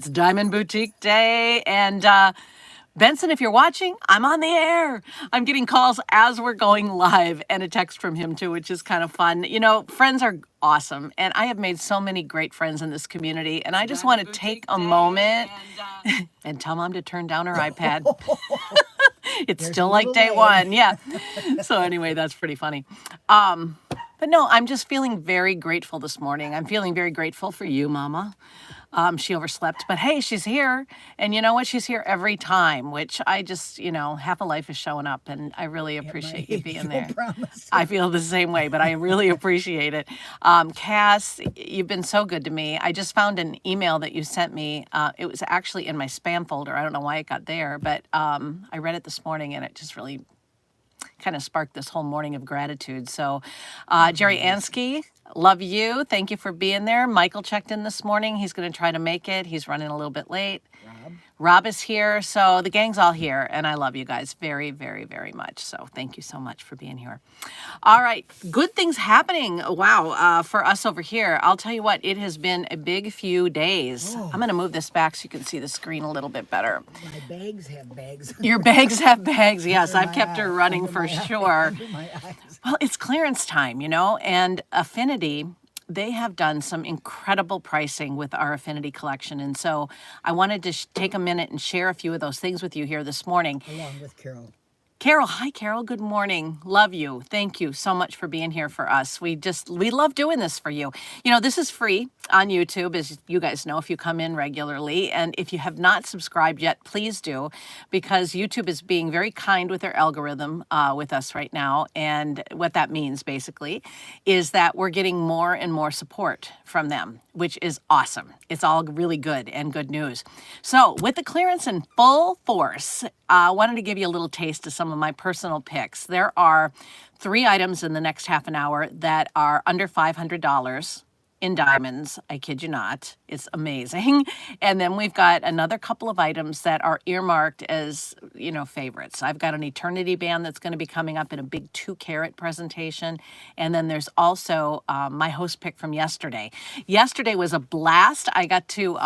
It's Diamond Boutique Day, and Benson, if you're watching, I'm on the air. I'm getting calls as we're going live and a text from him too, which is kind of fun. You know, friends are awesome, and I have made so many great friends in this community, and I just want to take a moment and tell Mom to turn down her iPad. It's still like day one. Yeah. So anyway, that's pretty funny. But no, I'm just feeling very grateful this morning. I'm feeling very grateful for you, Mama. She overslept, but hey, she's here. And you know what? She's here every time, which I just, half a life is showing up, and I really appreciate you being there. I feel the same way, but I really appreciate it. Cass, you've been so good to me. I just found an email that you sent me. It was actually in my spam folder. I don't know why it got there, but I read it this morning, and it just really kind of sparked this whole morning of gratitude. So Jerry Ansky, love you. Thank you for being there. Michael checked in this morning. He's going to try to make it. He's running a little bit late. Rob is here. So the gang's all here. And I love you guys very, very, very much. So thank you so much for being here. All right. Good things happening. Wow. For us over here, I'll tell you what, it has been a big few days. I'm going to move this back so you can see the screen a little bit better. My bags have bags. Your bags have bags. Yes, I've kept her running for sure. Well, it's clearance time, and Affinity, they have done some incredible pricing with our Affinity collection. And so I wanted to take a minute and share a few of those things with you here this morning. Along with Carol. Carol, hi, Carol. Good morning. Love you. Thank you so much for being here for us. We love doing this for you. This is free on YouTube, as you guys know, if you come in regularly. And if you have not subscribed yet, please do, because YouTube is being very kind with their algorithm with us right now. And what that means, basically, is that we're getting more and more support from them, which is awesome. It's all really good and good news. So with the clearance in full force, I wanted to give you a little taste of some of my personal picks. There are 3 items in the next half an hour that are under $500 in diamonds. I kid you not. It's amazing. And then we've got another couple of items that are earmarked as, favorites. I've got an eternity band that's going to be coming up in a big 2-carat presentation. And then there's also my host pick from yesterday. Yesterday was a blast. I got to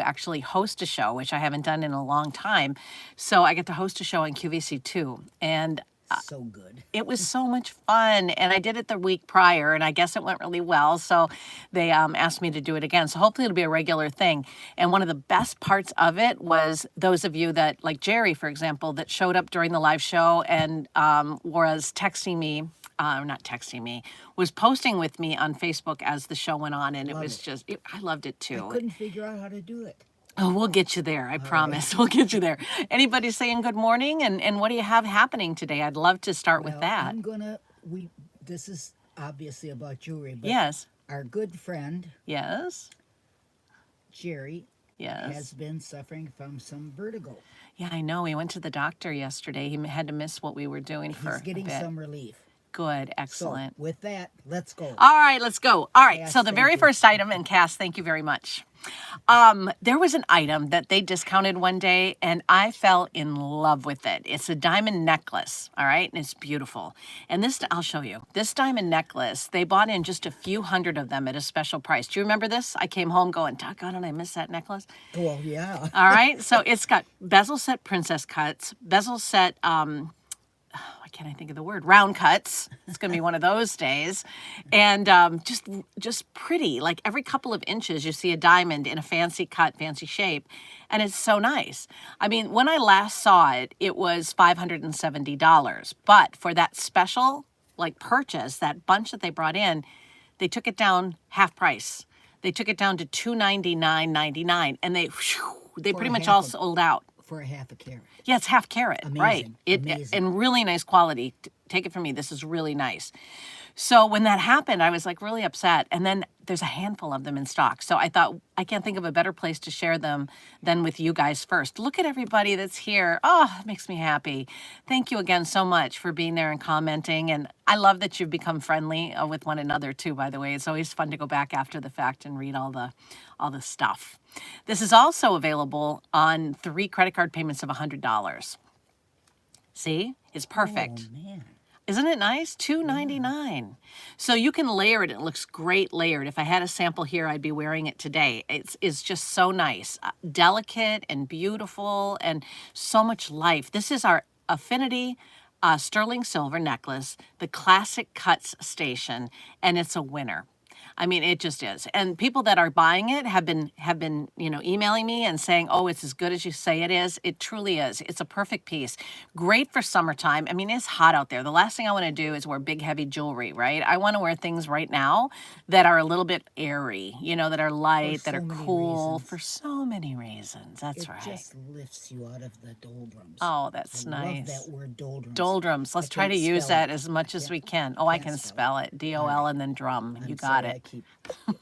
actually host a show, which I haven't done in a long time. So I get to host a show on QVC too. And so good. It was so much fun. And I did it the week prior, and I guess it went really well. So they asked me to do it again. So hopefully it'll be a regular thing. And one of the best parts of it was those of you that, like Jerry, for example, that showed up during the live show and was texting me, was posting with me on Facebook as the show went on. And I loved it too. I couldn't figure out how to do it. Oh, we'll get you there. I promise. We'll get you there. Anybody saying good morning? And what do you have happening today? I'd love to start with that. This is obviously about jewelry, but yes, our good friend, yes, Jerry, yes, has been suffering from some vertigo. Yeah, I know. He went to the doctor yesterday. He had to miss what we were doing for a bit. He's getting some relief. Good, excellent. So with that, let's go. All right, let's go. All right, Cass, so the very first item, and Cass, thank you very much. There was an item that they discounted one day, and I fell in love with it. It's a diamond necklace, all right, and it's beautiful. And I'll show you. This diamond necklace, they bought in just a few hundred of them at a special price. Do you remember this? I came home going, doggone it, I missed that necklace. Well, yeah. All right, so it's got bezel set princess cuts, bezel set, why can't I think of the word? Round cuts. It's going to be one of those days. And just pretty. Like every couple of inches, you see a diamond in a fancy cut, fancy shape. And it's so nice. I mean, when I last saw it, it was $570. But for that special, purchase, that bunch that they brought in, they took it down half price. They took it down to $299.99. And they pretty much all sold out. For a half a carat. Yeah, it's half carat, amazing, right? Amazing. And really nice quality. Take it from me, this is really nice. So when that happened, I was really upset. And then there's a handful of them in stock. So I thought, I can't think of a better place to share them than with you guys first. Look at everybody that's here. Oh, it makes me happy. Thank you again so much for being there and commenting. And I love that you've become friendly with one another too, by the way. It's always fun to go back after the fact and read all the stuff. This is also available on 3 credit card payments of $100. See, it's perfect. Oh, man. Isn't it nice? $2.99. So you can layer it. It looks great layered. If I had a sample here, I'd be wearing it today. It's just so nice, delicate and beautiful, and so much life. This is our Affinity sterling silver necklace, the Classic Cuts Station, and it's a winner. I mean, it just is. And people that are buying it have been, emailing me and saying, "Oh, it's as good as you say it is." It truly is. It's a perfect piece. Great for summertime. I mean, it's hot out there. The last thing I want to do is wear big, heavy jewelry, right? I want to wear things right now that are a little bit airy, that are light, that so are many cool reasons. for so many reasons. That's It right. just lifts you out of the doldrums. Oh, that's I nice. love that word doldrums. Doldrums. Let's try can't to use spell that it. as much as Can't- we can. Oh, I can't can spell spell it. DOL and then drum. You I'm got sorry, it. I keep.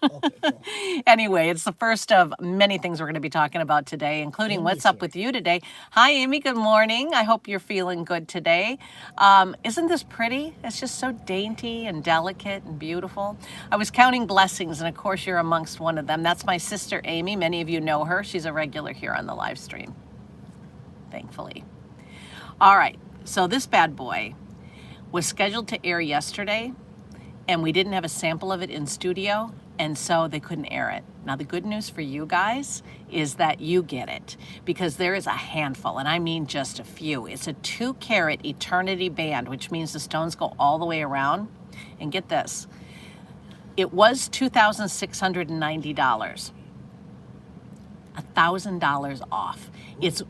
Okay, go. Anyway, it's the first of many things we're going to be talking about today, including Amy's what's up here. with you today. Hi, Amy. Good morning. I hope you're feeling good today. Isn't this pretty? It's just so dainty and delicate and beautiful. I was counting blessings, and of course, you're amongst one of them. That's my sister, Amy. Many of you know her. She's a regular here on the live stream, thankfully. All right. So this bad boy was scheduled to air yesterday, and we didn't have a sample of it in studio, and so they couldn't air it. Now, the good news for you guys is that you get it, because there is a handful, and I mean just a few. It's a 2-carat eternity band, which means the stones go all the way around. And get this, it was $2,690, $1,000 off. It's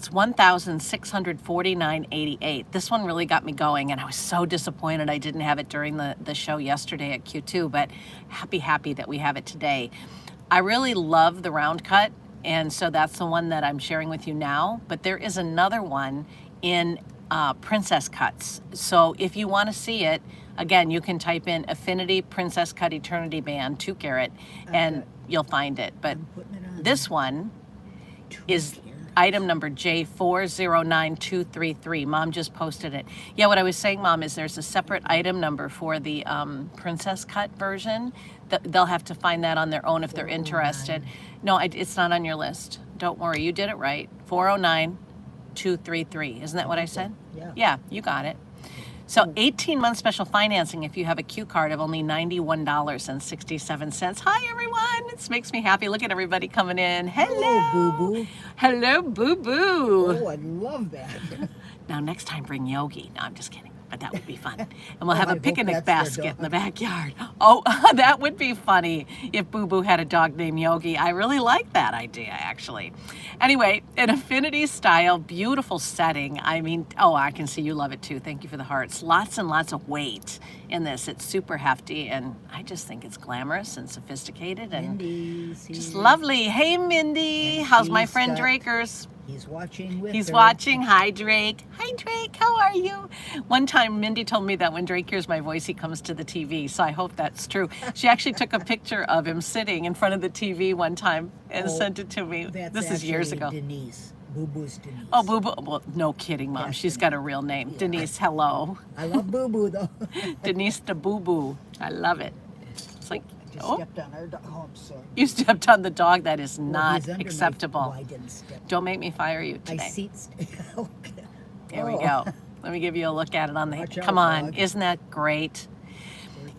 $1,649.88. This one really got me going, and I was so disappointed I didn't have it during the show yesterday at Q2, but happy that we have it today. I really love the round cut, and so that's the one that I'm sharing with you now, but there is another one in princess cuts. So if you want to see it, again, you can type in Affinity Princess Cut Eternity Band 2-carat, and you'll find it. But Putting it on. this one is item number J409233. Mom just posted it. Yeah, what I was saying, Mom, is there's a separate item number for the princess cut version. They'll have to find that on their own if they're interested. No, it's not on your list. Don't worry, you did it right. 409233. Isn't that what I said? Yeah. Yeah, you got it. So 18-month special financing if you have a Q card of only $91.67. Hi, everyone. It makes me happy. Look at everybody coming in. Hello, boo-boo. Hello, boo-boo. Oh, I love that. Now, next time, bring Yogi. No, I'm just kidding. But that would be fun. And we'll have I a hope picnic that's their basket in the backyard. Oh, that would be funny if Boo Boo had a dog named Yogi. I really like that idea, actually. Anyway, an Affinity style, beautiful setting. I mean, oh, I can see you love it too. Thank you for the hearts. Lots and lots of weight in this. It's super hefty, and I just think it's glamorous and sophisticated and Mindy's here. just lovely. Hey, Mindy. And How's my she's friend got- Drakers? He's watching with He's her. watching. Hi, Drake. Hi, Drake. How are you? One time, Mindy told me that when Drake hears my voice, he comes to the TV. So I hope that's true. She actually took a picture of him sitting in front of the TV one time and Oh, sent it to me. That's This is years actually ago. Denise. Boo Boo's Denise. Oh, Boo Boo. Well, no kidding, Mom. Yes, She's got a real name. Yeah. Denise, hello. I love Boo Boo though. Denise the Boo Boo. I love it. It's like, Just oh, stepped on her dog. Oh, I'm sorry. you stepped on the dog. That is Well, not he's under my- acceptable. Oh, I didn't step. Don't make me fire you I today. see. Okay. Here we Oh. go. Let me give you a look at it on the. Watch out, Come on, dog. isn't that great?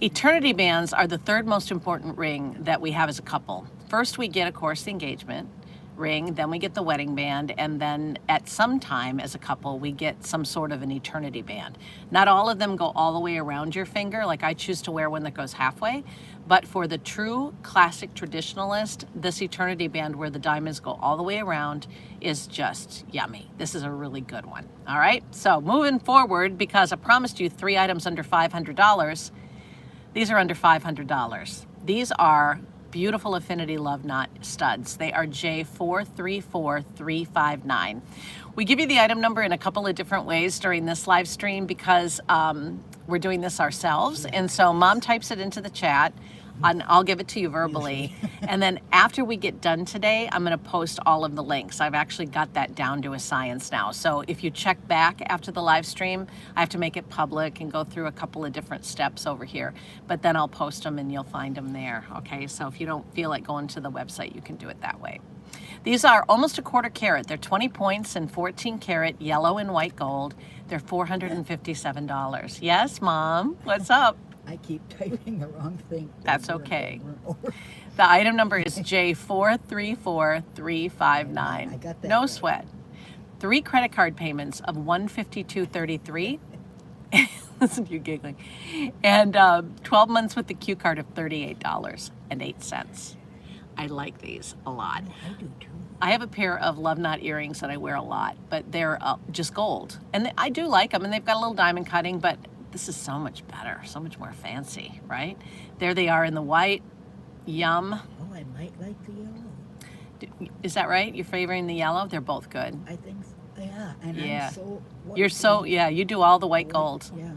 Eternity bands are the third most important ring that we have as a couple. First, we get, of course, the engagement ring, then we get the wedding band, and then at some time as a couple, we get some sort of an eternity band. Not all of them go all the way around your finger, like I choose to wear one that goes halfway, but for the true classic traditionalist, this eternity band where the diamonds go all the way around is just yummy. This is a really good one. All right, so moving forward, because I promised you 3 items under $500, these are under $500. These are beautiful Affinity Love Knot studs. They are J434359. We give you the item number in a couple of different ways during this live stream because we're doing this ourselves. And so Mom types it into the chat, and I'll give it to you verbally. And then after we get done today, I'm going to post all of the links. I've actually got that down to a science now. So if you check back after the live stream, I have to make it public and go through a couple of different steps over here. But then I'll post them and you'll find them there. Okay, so if you don't feel like going to the website, you can do it that way. These are almost a quarter carat. They're 20 points and 14 karat yellow and white gold. They're $457. Yes, Mom. What's up? I keep typing the wrong thing. That's over and okay. over and over. The item number is J434359. I got that No right. sweat. 3 credit card payments of $152.33. Listen to you giggling. And 12 months with the Q card of $38.08. I like these a lot. I do too. I have a pair of Love Knot earrings that I wear a lot, but they're just gold. And I do like them, and they've got a little diamond cutting, but this is so much better, so much more fancy, right? There they are in the white. Yum. Oh, I might like the yellow. Is that right? You're favoring the yellow? They're both good. I think so. Yeah, and Yeah. I'm so... You're so, yeah, you do all the white gold. Yeah.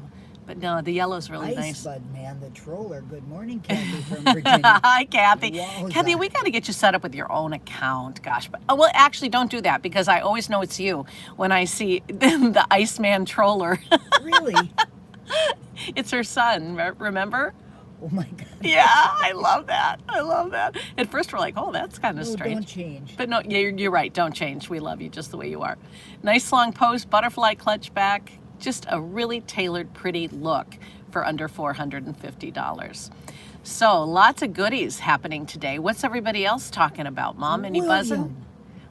But no, the yellow's really Ice nice. Bud Man, the troller. Good morning, Kathy from Virginia. Hi, Kathy. Wowza. Kathy, we got to get you set up with your own account. Gosh, but well, actually, don't do that because I always know it's you when I see the Iceman troller. Really? It's her son. Remember? Oh my God. Yeah, I love that. I love that. At first, we're like, oh, that's kind of No, strange. don't change. But no, you're right. Don't change. We love you just the way you are. Nice long post, butterfly clutch back. Just a really tailored, pretty look for under $450. So lots of goodies happening today. What's everybody else talking about, Mom? Any buzzing?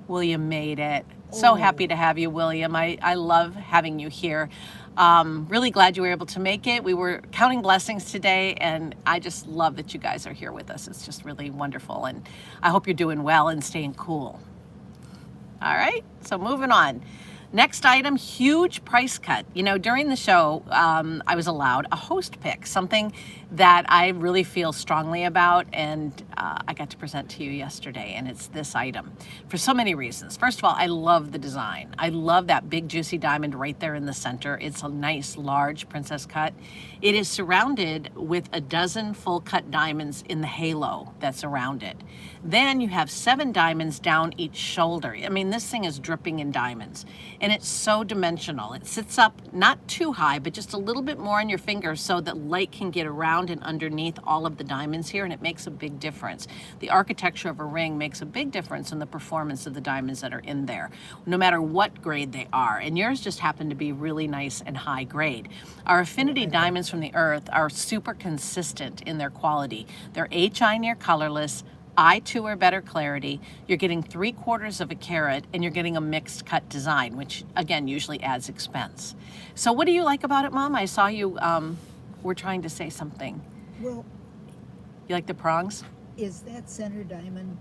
William made it. So Oh. happy to have you, William. I love having you here. Really glad you were able to make it. We were counting blessings today, and I just love that you guys are here with us. It's just really wonderful, and I hope you're doing well and staying cool. All right, so moving on. Next item, huge price cut. You know, during the show, I was allowed a host pick, something that I really feel strongly about, and I got to present to you yesterday, and it's this item for so many reasons. First of all, I love the design. I love that big juicy diamond right there in the center. It's a nice, large princess cut. It is surrounded with a dozen full cut diamonds in the halo that's around it. Then you have 7 diamonds down each shoulder. I mean, this thing is dripping in diamonds, and it's so dimensional. It sits up not too high, but just a little bit more on your finger so that light can get around and underneath all of the diamonds here, and it makes a big difference. The architecture of a ring makes a big difference in the performance of the diamonds that are in there, no matter what grade they are, and yours just happen to be really nice and high grade. Our affinity diamonds from the earth are super consistent in their quality. They're HI near colorless, I2 or better clarity. You're getting 3/4 of a carat, and you're getting a mixed cut design, which again usually adds expense. So what do you like about it, Mom? I saw you were trying to say something. Well, You like the prongs? is that center diamond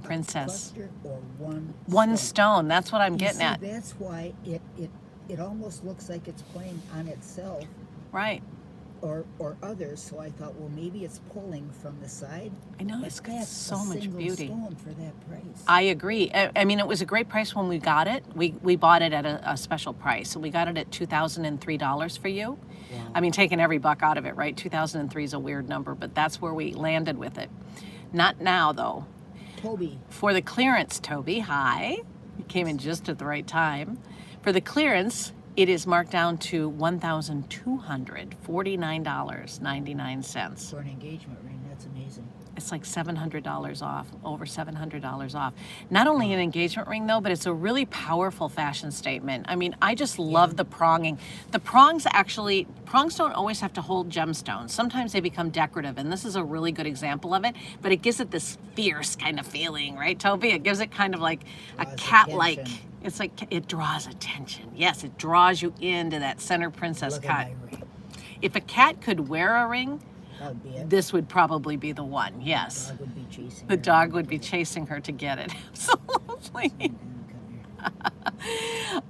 a Princess. cluster or one One stone? stone, that's what I'm You getting see, at. that's why it almost looks like it's playing on itself Right. or others. So I thought, well, maybe it's pulling from the side. I know, But it's got that's so a much single beauty. stone for that price. I agree. I mean, it was a great price when we got it. We bought it at a special price. So we got it at $2,003 for you. Wow. I mean, taking every buck out of it, right? 2003 is a weird number, but that's where we landed with it. Not now, though. Toby, For the clearance, Toby, hi. You came in just at the right time. For the clearance, it is marked down to $1,249.99. for an engagement ring, that's amazing. It's like $700 off, over $700 off. Not only an engagement ring though, but it's a really powerful fashion statement. I mean, I just love the pronging. The prongs don't always have to hold gemstones. Sometimes they become decorative, and this is a really good example of it, but it gives it this fierce kind of feeling, right, Toby? It gives it kind of like a Draws cat-like, attention. it's like, it draws attention. Yes, it draws you into that center princess Look cut. at my ring. If a cat could wear a ring, That would be it. this would probably be the one, yes. Dog would be chasing The her. dog would be chasing her to get it. Absolutely. Come here.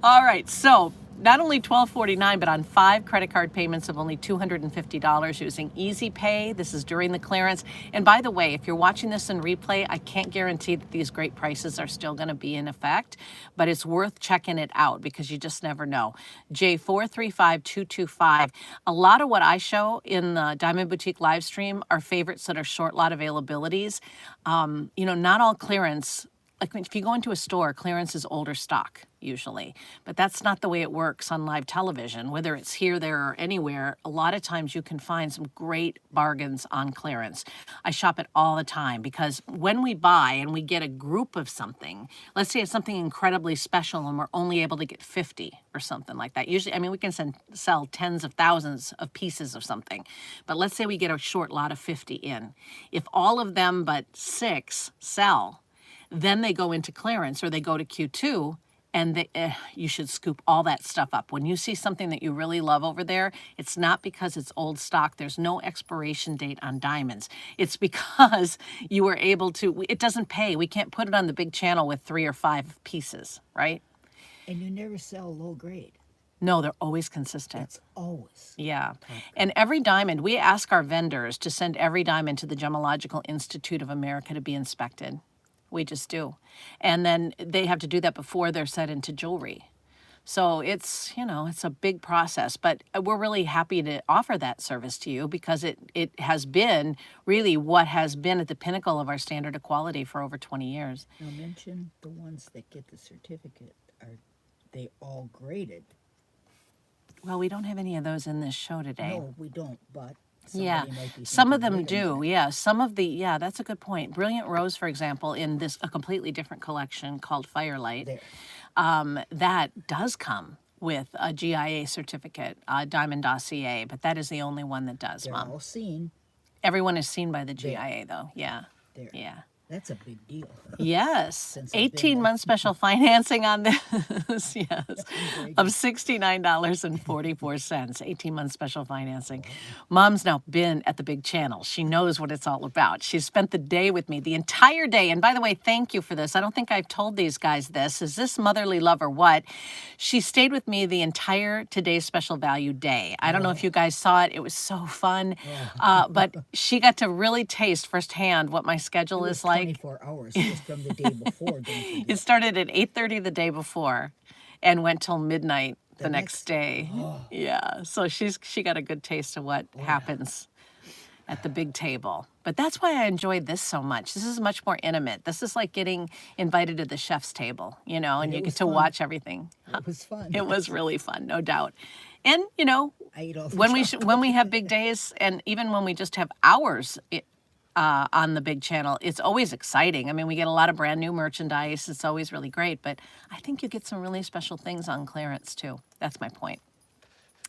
All right, so not only $12.49, but on 5 credit card payments of only $250 using Easy Pay. This is during the clearance. And by the way, if you're watching this in replay, I can't guarantee that these great prices are still going to be in effect, but it's worth checking it out because you just never know. J435225. A lot of what I show in the Diamond Boutique live stream are favorites that are short lot availabilities. You know, not all clearance like if you go into a store, clearance is older stock usually, but that's not the way it works on live television. Whether it's here, there, or anywhere, a lot of times you can find some great bargains on clearance. I shop it all the time because when we buy and we get a group of something, let's say it's something incredibly special and we're only able to get 50 or something like that. Usually, I mean, we can sell tens of thousands of pieces of something, but let's say we get a short lot of 50 in. If all of them but 6 sell, then they go into clearance or they go to Q2, and you should scoop all that stuff up. When you see something that you really love over there, it's not because it's old stock. There's no expiration date on diamonds. It's because you were able to, it doesn't pay. We can't put it on the big channel with 3 or 5 pieces, right? And you never sell low grade. No, they're always consistent. It's always. Yeah. And every diamond, we ask our vendors to send every diamond to the Gemological Institute of America to be inspected. We just do. And then they have to do that before they're set into jewelry. So it's, you know, it's a big process, but we're really happy to offer that service to you because it has been really what has been at the pinnacle of our standard of quality for over 20 years. Now mention the ones that get the certificate. Are they all graded? Well, we don't have any of those in this show today. No, we don't, but Yeah, might be some of thinking, them "Wait a do. minute." Yeah, some of the, yeah, that's a good point. Brilliant Rose, for example, in a completely different collection called Firelight, There. that does come with a GIA certificate, a diamond dossier, but that is the only one that does, They're Mom. all seen. Everyone is seen by the GIA, though. Yeah, There. yeah. That's a big deal. Yes, I've been 18-month special financing on this, yes, great. of $69.44, 18-month special financing. Mom's now been at the big channel. She knows what it's all about. She's spent the day with me, the entire day. And by the way, thank you for this. I don't think I've told these guys this. Is this motherly love or what? She stayed with me the entire Today's Special Value day. I don't know if you guys saw it. It was so fun. But she got to really taste firsthand what my schedule is like. 24 hours just from the day before. Don't forget. It started at 8:30 the day before and went till midnight the next day. Yeah, so she got a good taste of what happens at the big table. But that's why I enjoyed this so much. This is much more intimate. This is like getting invited to the chef's table, you know, and you get to watch everything. It was fun. It was really fun, no doubt. And, you know, I ate all the when we have big days and even when we just have hours on the big channel, it's always exciting. I mean, we get a lot of brand new merchandise. It's always really great, but I think you get some really special things on clearance too. That's my point.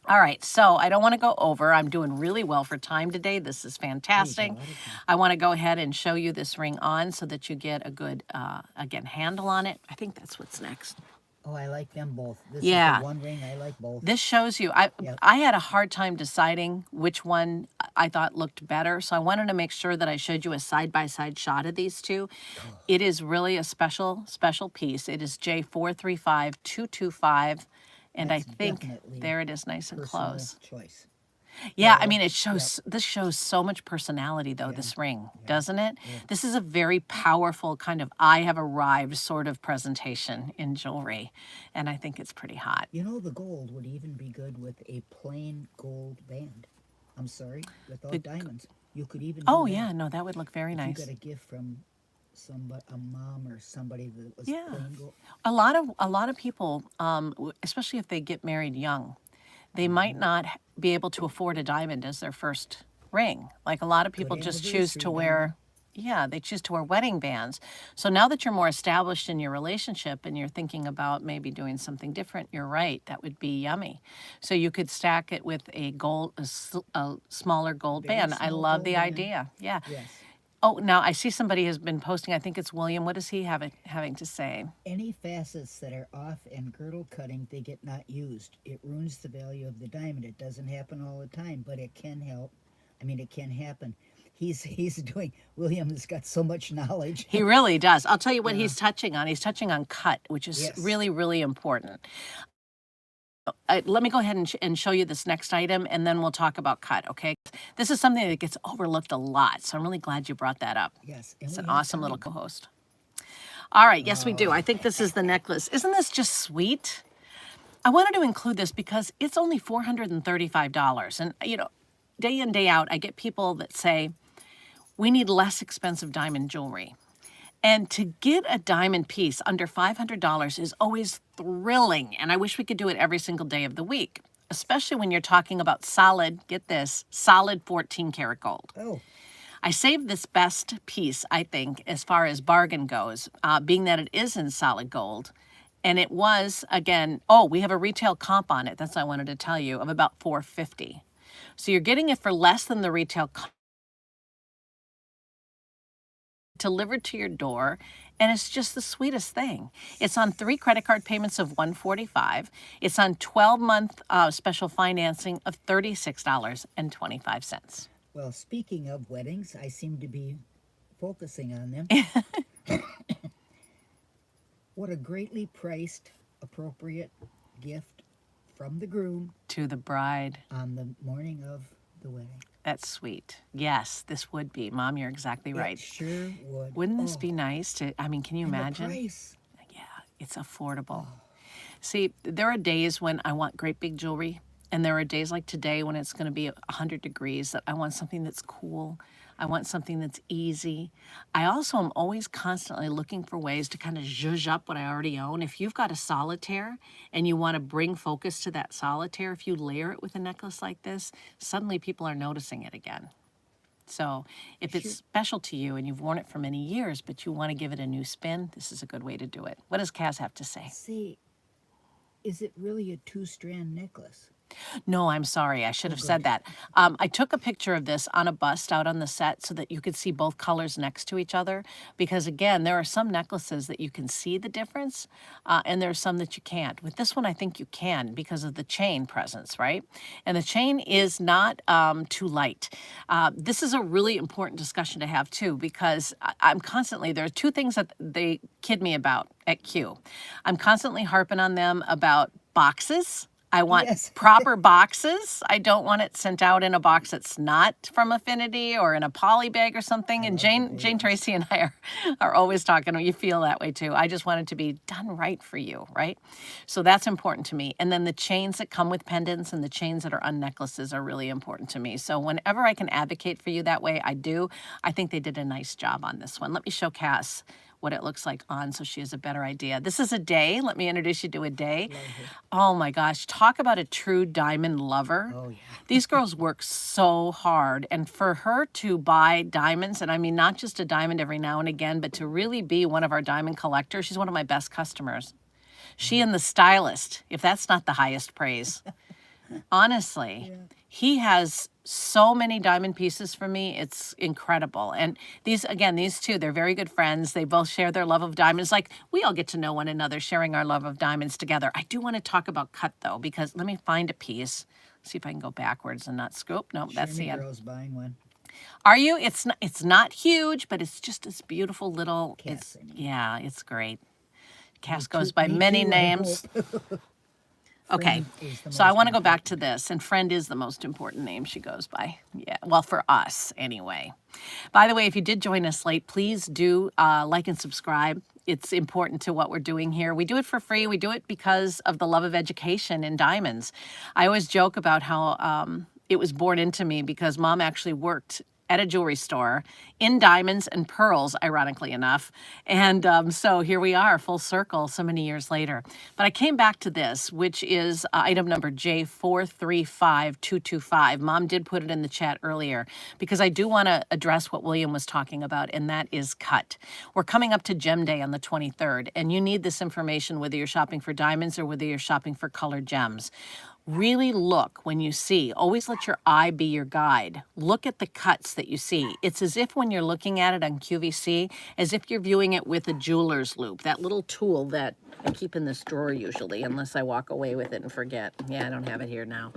All right, so I don't want to go over. I'm doing really well for time today. This is fantastic. I want to go ahead and show you this ring on so that you get a good, again, handle on it. I think that's what's next. Oh, I like them both. This Yeah. is the one ring I like both. This shows you, I had a hard time deciding which one I thought looked better. So I wanted to make sure that I showed you a side-by-side shot of these two. It is really a special piece. It is J435225. And I That's think definitely there it is nice and Personal close. choice. Yeah, I mean, it shows, this shows so much personality though, this ring, doesn't it? This is a very powerful kind of I have arrived sort of presentation in jewelry. And I think it's pretty hot. You know, the gold would even be good with a plain gold band. I'm sorry, without diamonds. You could even do Oh that. yeah, no, that would look very If nice. you got a gift from somebody, a mom or somebody that was Yeah. plain gold. A lot of people, especially if they get married young, they might not be able to afford a diamond as their first ring. Like a lot of people just choose to anniversary wear, yeah, they choose to wear wedding bands. So now that you're more established in your relationship and you're thinking about maybe doing something different, you're right, that would be yummy. So you could stack it with a smaller gold Very band. I small love gold the band. idea. Yeah. Yes. Oh, now I see somebody has been posting, I think it's William. What is he having to say? Any facets that are off and girdle cutting, they get not used. It ruins the value of the diamond. It doesn't happen all the time, but it can help. I mean, it can happen. William has got so much knowledge. He really does. I'll tell you what he's touching on. He's touching on cut, which is Yes. really, really important. Let me go ahead and show you this next item, and then we'll talk about cut, okay? This is something that gets overlooked a lot, so I'm really glad you brought that up. Yes. It's we an have awesome time. little co-host. All right, yes, we do. I think this is the necklace. Isn't this just sweet? I wanted to include this because it's only $435. And, you know, day in, day out, I get people that say, we need less expensive diamond jewelry. And to get a diamond piece under $500 is always thrilling. And I wish we could do it every single day of the week, especially when you're talking about solid, get this, solid 14 karat gold. Oh, I saved this best piece, I think, as far as bargain goes, being that it is in solid gold. And it was, again, oh, we have a retail comp on it. That's what I wanted to tell you, of about $450. So you're getting it for less than the retail comp, delivered to your door, and it's just the sweetest thing. It's on 3 credit card payments of $145. It's on 12-month special financing of $36.25. well, speaking of weddings, I seem to be focusing on them. What a greatly priced, appropriate gift from the groom To the bride. on the morning of the wedding. That's sweet. Yes, this would be. Mom, you're exactly right. It sure would. Wouldn't this Oh, be nice to, I mean, can you and the imagine? price. Yeah, it's affordable. See, there are days when I want great big jewelry, and there are days like today when it's going to be 100 degrees that I want something that's cool. I want something that's easy. I also am always constantly looking for ways to kind of zhuzh up what I already own. If you've got a solitaire and you want to bring focus to that solitaire, if you layer it with a necklace like this, suddenly people are noticing it again. So if it's special to you and you've worn it for many years, but you want to give it a new spin, this is a good way to do it. What does Kaz have to say? See, is it really a 2-strand necklace? No, I'm sorry. I should have said that. I took a picture of this on a bust out on the set so that you could see both colors next to each other. Because again, there are some necklaces that you can see the difference, and there are some that you can't. With this one, I think you can because of the chain presence, right? And the chain is not too light. This is a really important discussion to have too, because I'm constantly, there are 2 things that they kid me about at Q. I'm constantly harping on them about boxes. I want Yes. proper boxes. I don't want it sent out in a box that's not from Affinity or in a poly bag or something. And Jane Tracy and I are always talking. You feel that way too. I just want it to be done right for you, right? So that's important to me. And then the chains that come with pendants and the chains that are on necklaces are really important to me. So whenever I can advocate for you that way, I do. I think they did a nice job on this one. Let me show Cass what it looks like on so she has a better idea. This is a day. Let me introduce you to a day. Oh my gosh, talk about a true diamond lover. Oh, yeah. These girls work so hard, and for her to buy diamonds, and I mean not just a diamond every now and again, but to really be one of our diamond collectors, she's one of my best customers. She and the stylist, if that's not the highest praise. Honestly, he has so many diamond pieces for me. It's incredible. And these, again, these 2, they're very good friends. They both share their love of diamonds. Like, we all get to know one another, sharing our love of diamonds together. I do want to talk about cut, though, because let me find a piece. See if I can go backwards and not scoop. Nope, that's the end. Girl's buying one. Are you? It's not huge, but it's just this beautiful little, Cass, yeah, it's great. Cass goes by many names. Okay, so I want to go back to this, and friend is the most important name she goes by. Yeah, well, for us, anyway. By the way, if you did join us late, please do like and subscribe. It's important to what we're doing here. We do it for free. We do it because of the love of education in diamonds. I always joke about how it was born into me because Mom actually worked at a jewelry store in diamonds and pearls, ironically enough. And so here we are, full circle, so many years later. But I came back to this, which is item number J435225. Mom did put it in the chat earlier because I do want to address what William was talking about, and that is cut. We're coming up to Gem Day on the 23rd, and you need this information whether you're shopping for diamonds or whether you're shopping for colored gems. Really look when you see, always let your eye be your guide. Look at the cuts that you see. It's as if when you're looking at it on QVC, as if you're viewing it with a jeweler's loop, that little tool that I keep in this drawer usually, unless I walk away with it and forget. Yeah, I don't have it here now.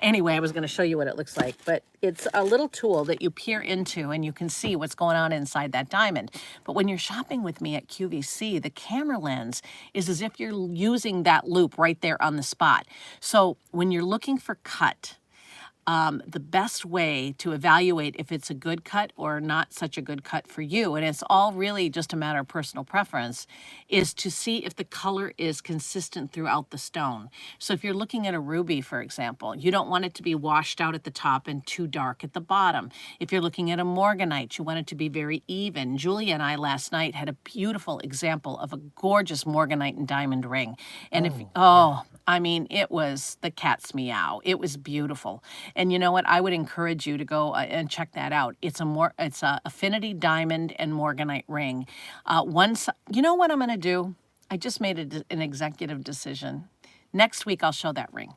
Anyway, I was going to show you what it looks like, but it's a little tool that you peer into and you can see what's going on inside that diamond. But when you're shopping with me at QVC, the camera lens is as if you're using that loop right there on the spot. So when you're looking for cut, the best way to evaluate if it's a good cut or not such a good cut for you, and it's all really just a matter of personal preference, is to see if the color is consistent throughout the stone. So if you're looking at a ruby, for example, you don't want it to be washed out at the top and too dark at the bottom. If you're looking at a morganite, you want it to be very even. Julia and I last night had a beautiful example of a gorgeous morganite and diamond ring. And I mean, it was the cat's meow. It was beautiful. And you know what? I would encourage you to go and check that out. It's a affinity diamond and morganite ring. You know what I'm going to do? I just made an executive decision. Next week, I'll show that ring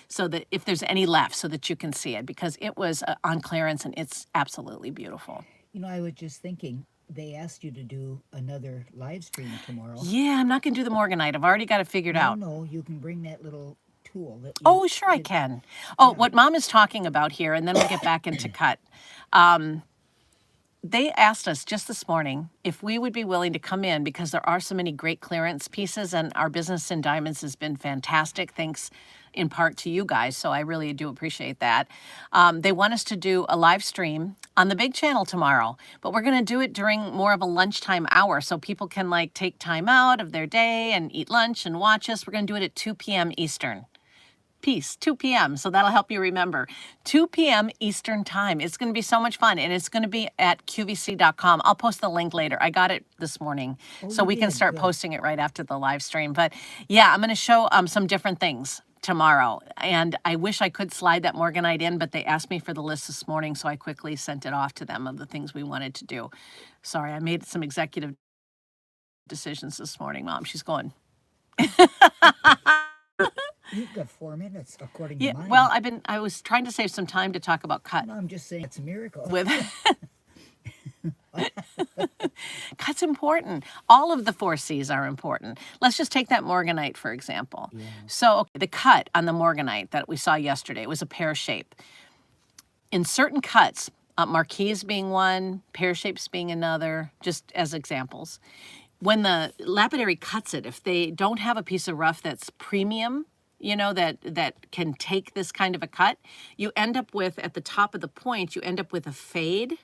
so that if there's any left so that you can see it, because it was on clearance and it's absolutely beautiful. You know, I was just thinking, they asked you to do another live stream tomorrow. Yeah, I'm not going to do the morganite. I've already got it figured out. No, you can bring that little tool. Oh, sure I can. What Mom is talking about here, and then we'll get back into cut. They asked us just this morning if we would be willing to come in, because there are so many great clearance pieces, and our business in diamonds has been fantastic, thanks in part to you guys, so I really do appreciate that. They want us to do a live stream on the big channel tomorrow, but we're going to do it during more of a lunchtime hour, so people can like take time out of their day and eat lunch and watch us. We're going to do it at 2 p.m. Eastern. 2 p.m. So that'll help you remember. 2 p.m. Eastern time. It's going to be so much fun, and it's going to be at QVC.com. I'll post the link later. I got it this morning, so we can start posting it right after the live stream. But yeah, I'm going to show some different things tomorrow, and I wish I could slide that morganite in, but they asked me for the list this morning, so I quickly sent it off to them of the things we wanted to do. Sorry, I made some executive decisions this morning, Mom. She's going. You've got 4 minutes, according to mine. Well, I was trying to save some time to talk about cut. No, I'm just saying it's a miracle. Cut's important. All of the 4 C's are important. Let's just take that morganite, for example. Yeah. So the cut on the morganite that we saw yesterday was a pear shape. In certain cuts, marquise being one, pear shapes being another, just as examples. When the lapidary cuts it, if they don't have a piece of rough that's premium, you know, that can take this kind of a cut, you end up with, at the top of the point, you end up with a fade,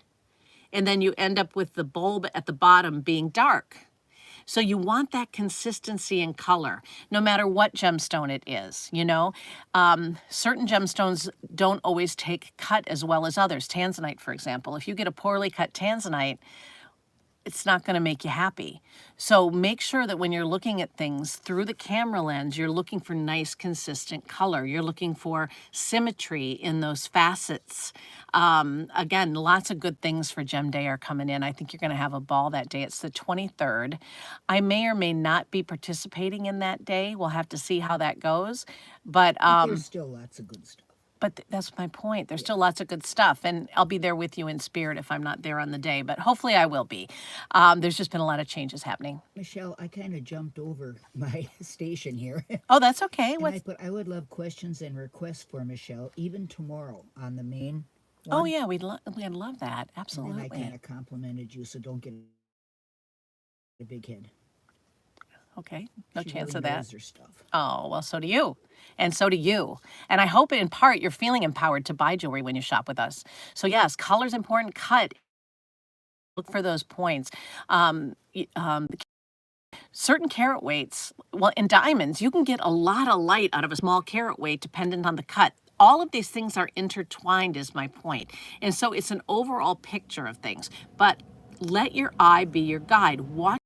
and then you end up with the bulb at the bottom being dark. So you want that consistency in color, no matter what gemstone it is, you know. Certain gemstones don't always take cut as well as others. Tanzanite, for example. If you get a poorly cut tanzanite, it's not going to make you happy. So make sure that when you're looking at things through the camera lens, you're looking for nice, consistent color. You're looking for symmetry in those facets. Again, lots of good things for Gem Day are coming in. I think you're going to have a ball that day. It's the 23rd. I may or may not be participating in that day. We'll have to see how that goes. But there's still lots of good stuff. But that's my point. There's still lots of good stuff, and I'll be there with you in spirit if I'm not there on the day, but hopefully I will be. There's just been a lot of changes happening. Michelle, I kind of jumped over my station here. Oh, that's okay. I would love questions and requests for Michelle, even tomorrow on the main one. Oh, yeah, we'd love that. Absolutely. And then I kind of complimented you, so don't get a big head. Okay, no She chance really of that. knows her stuff. Oh, well, so do you. And so do you. And I hope in part you're feeling empowered to buy jewelry when you shop with us. So yes, color's important. Cut. Look for those points. Certain carat weights, well, in diamonds, you can get a lot of light out of a small carat weight dependent on the cut. All of these things are intertwined is my point. And so it's an overall picture of things. But let your eye be your guide. Watch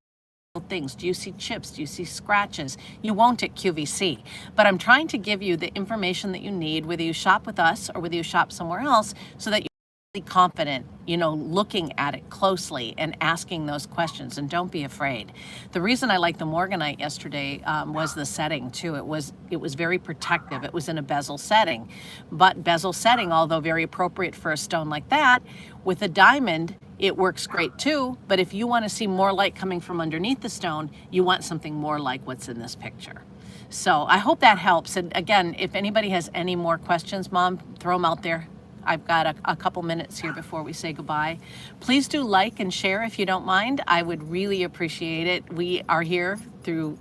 things. Do you see chips? Do you see scratches? You won't at QVC. But I'm trying to give you the information that you need, whether you shop with us or whether you shop somewhere else, so that you're really confident, you know, looking at it closely and asking those questions. And don't be afraid. The reason I liked the morganite yesterday was the setting too. It was very protective. It was in a bezel setting. But bezel setting, although very appropriate for a stone like that, with a diamond, it works great too, but if you want to see more light coming from underneath the stone, you want something more like what's in this picture. So I hope that helps. And again, if anybody has any more questions, Mom, throw them out there. I've got a couple minutes here before we say goodbye. Please do like and share if you don't mind. I would really appreciate it. We are here through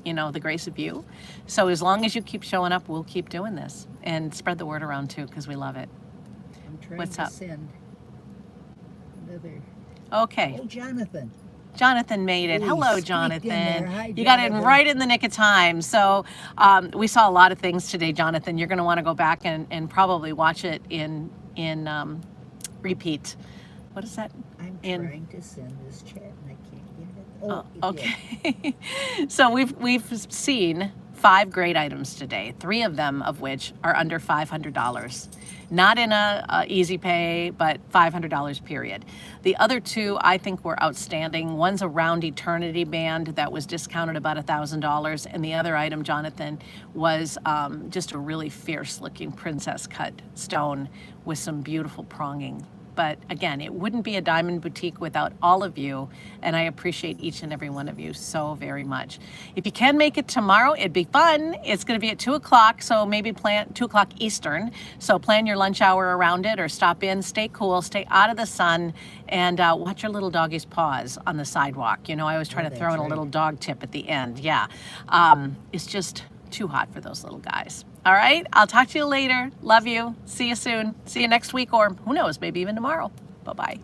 the grace of you. So as long as you keep showing up, we'll keep doing this and spread the word around too, because we love it. I'm trying What's to up? send another. Okay. Oh, Jonathan. Jonathan made it. He Hello, squeaked in Jonathan. there. Hi, You got in Jonathan. right in the nick of time. So we saw a lot of things today, Jonathan. You're going to want to go back and probably watch it in repeat. What is that? I'm trying to send this chat and I can't get it. Oh, Okay. So we've seen 5 great items today, 3 of them of which are under $500. Not in a easy pay, but $500 period. The other 2 I think were outstanding. One's a Round Eternity band that was discounted about $1,000, and the other item, Jonathan, was just a really fierce looking princess cut stone with some beautiful pronging. But again, it wouldn't be a diamond boutique without all of you, and I appreciate each and every one of you so very much. If you can make it tomorrow, it'd be fun. It's going to be at 2 o'clock, so maybe plan 2 o'clock Eastern. So plan your lunch hour around it, or stop in. Stay cool, stay out of the sun, and watch your little doggies paws on the sidewalk. I always try to throw in a little dog tip at the end. Yeah, it's just too hot for those little guys. All right, I'll talk to you later. Love you. See you soon. See you next week, or who knows, maybe even tomorrow. Bye-bye.